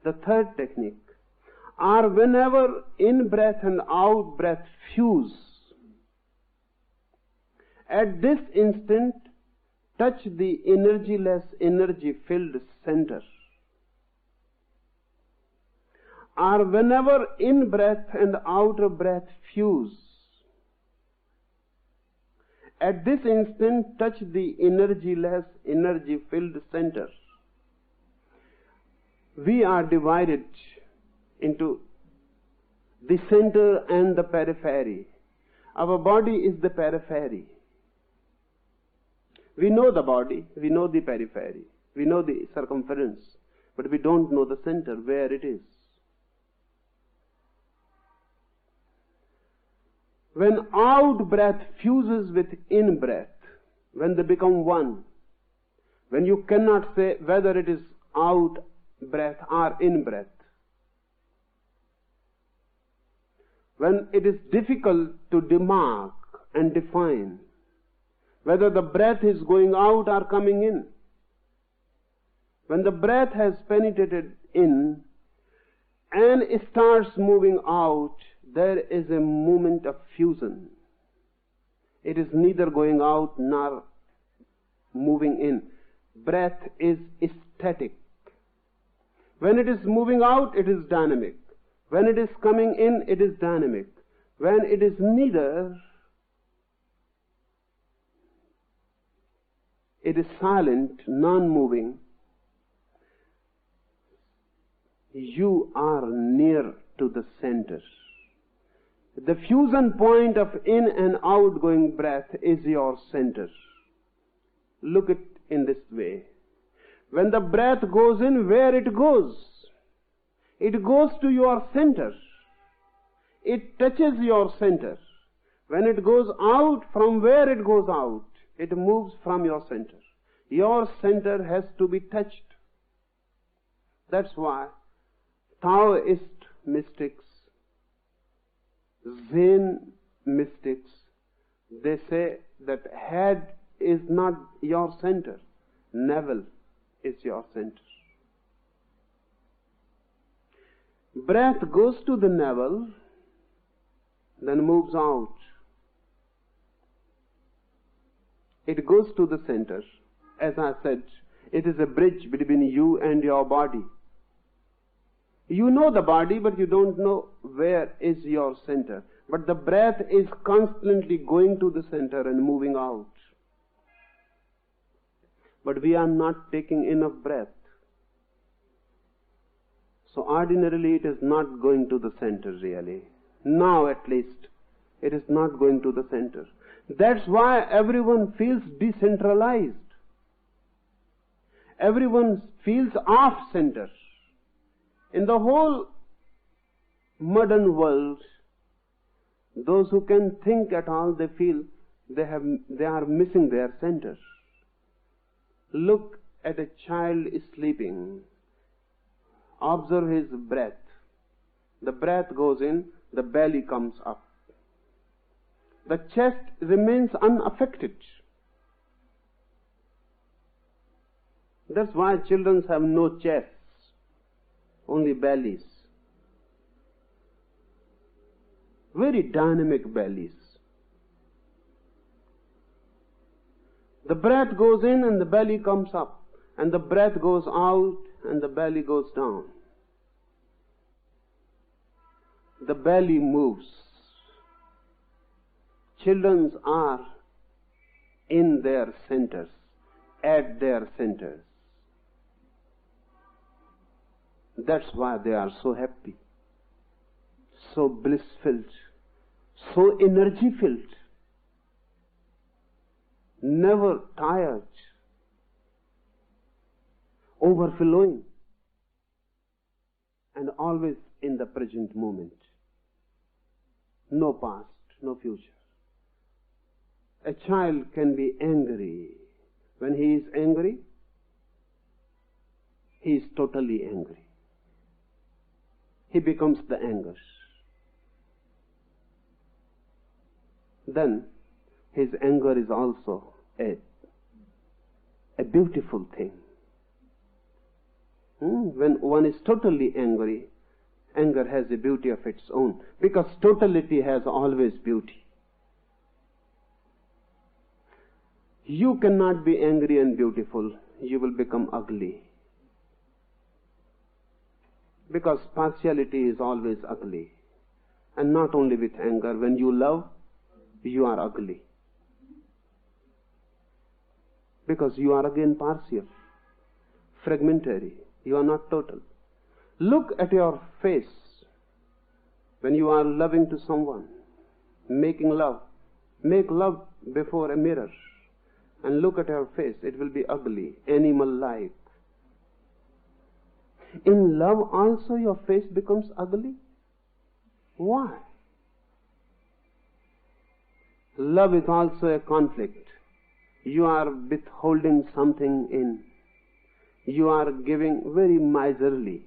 The third technique are whenever in-breath and out-breath fuse. At this instant, touch the energyless, energy-filled center. Or whenever in-breath and out-breath fuse. At this instant, touch the energyless, energy-filled center. We are divided into the center and the periphery. Our body is the periphery. We know the body, we know the periphery, we know the circumference, but we don't know the center, where it is. When out breath fuses with in breath, when they become one, when you cannot say whether it is out breath or in breath, when it is difficult to demark and define whether the breath is going out or coming in, when the breath has penetrated in and it starts moving out, there is a movement of fusion. It is neither going out nor moving in. Breath is static. When it is moving out, it is dynamic. When it is coming in, it is dynamic. When it is neither, it is silent, non-moving. You are near to the center. The fusion point of in and outgoing breath is your center. Look at it in this way. When the breath goes in, where it goes? It goes to your center. It touches your center. When it goes out, from where it goes out, it moves from your center. Your center has to be touched. That's why Taoist mystics, Zen mystics, they say that head is not your center, navel is your center. Breath goes to the navel, then moves out. It goes to the center. As I said, it is a bridge between you and your body. You know the body, but you don't know where is your center. But the breath is constantly going to the center and moving out. But we are not taking enough breath. So ordinarily it is not going to the center really. Now at least, it is not going to the center. That's why everyone feels decentralized. Everyone feels off-center. In the whole modern world, those who can think at all, they feel they are missing their center. Look at a child sleeping. Observe his breath. The breath goes in, the belly comes up. The chest remains unaffected. That's why children have no chests, only bellies. Very dynamic bellies. The breath goes in and the belly comes up, and the breath goes out and the belly goes down. The belly moves. Children are in their centers, at their centers. That's why they are so happy, so bliss-filled, so energy-filled, never tired, overflowing, and always in the present moment. No past, no future. A child can be angry. When he is angry, he is totally angry. He becomes the anger. Then his anger is also a beautiful thing. When one is totally angry, anger has a beauty of its own, because totality has always beauty. You cannot be angry and beautiful. You will become ugly. Because partiality is always ugly. And not only with anger. When you love, you are ugly. Because you are again partial, fragmentary. You are not total. Look at your face when you are loving to someone, making love. Make love before a mirror and look at your face. It will be ugly, animal-like. In love also your face becomes ugly. Why? Love is also a conflict. You are withholding something in. You are giving very miserly.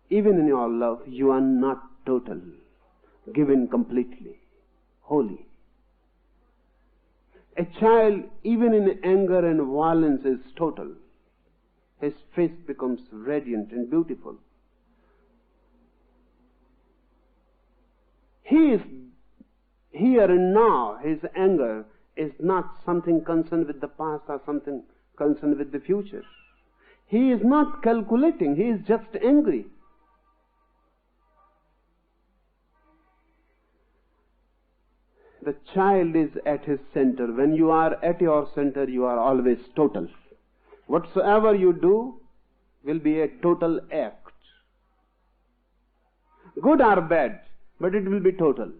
Even in your love, you are not total, given completely, wholly. A child, even in anger and violence, is total. His face becomes radiant and beautiful. He is here and now. His anger is not something concerned with the past or something concerned with the future. He is not calculating. He is just angry. The child is at his center. When you are at your center, you are always total. Whatsoever you do will be a total act. Good or bad, but it will be total.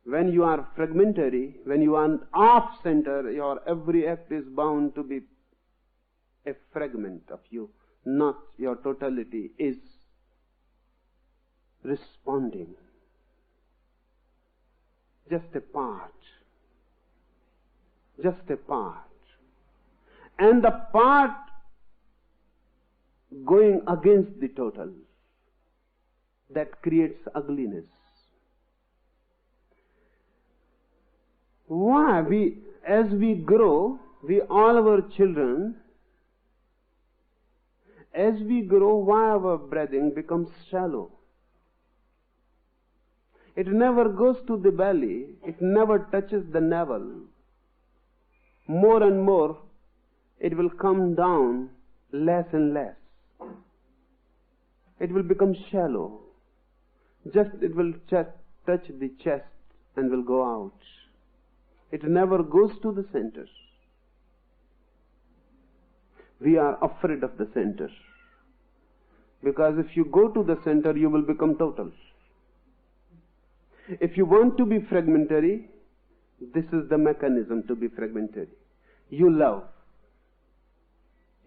When you are fragmentary, when you are off center, your every act is bound to be a fragment of you, not your totality is responding. Just a part. Just a part. And the part going against the total, that creates ugliness. Why? As we grow, all our children, as we grow, why our breathing becomes shallow? It never goes to the belly. It never touches the navel. More and more, it will come down less and less. It will become shallow. It will just touch the chest and will go out. It never goes to the center. We are afraid of the center. Because if you go to the center, you will become total. If you want to be fragmentary, this is the mechanism to be fragmentary. You love.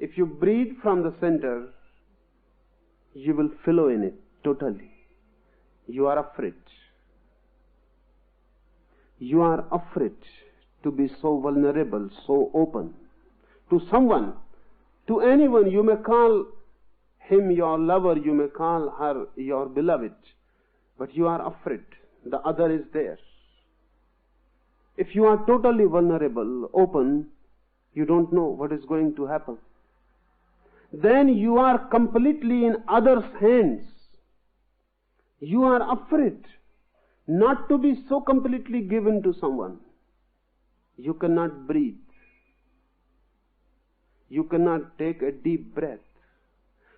If you breathe from the center, you will flow in it totally. You are afraid. You are afraid to be so vulnerable, so open. To someone, to anyone, you may call him your lover, you may call her your beloved, but you are afraid. The other is there. If you are totally vulnerable, open, you don't know what is going to happen. Then you are completely in others' hands. You are afraid not to be so completely given to someone. You cannot breathe. You cannot take a deep breath.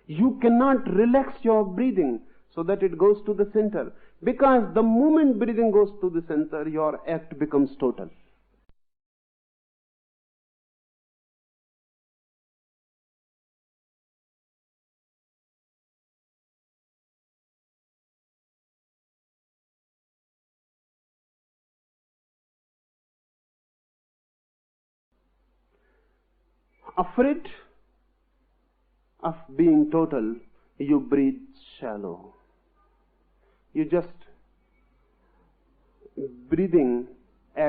You cannot relax your breathing so that it goes to the center. Because the moment breathing goes to the center, your act becomes total. Afraid of being total, you breathe shallow. You just breathing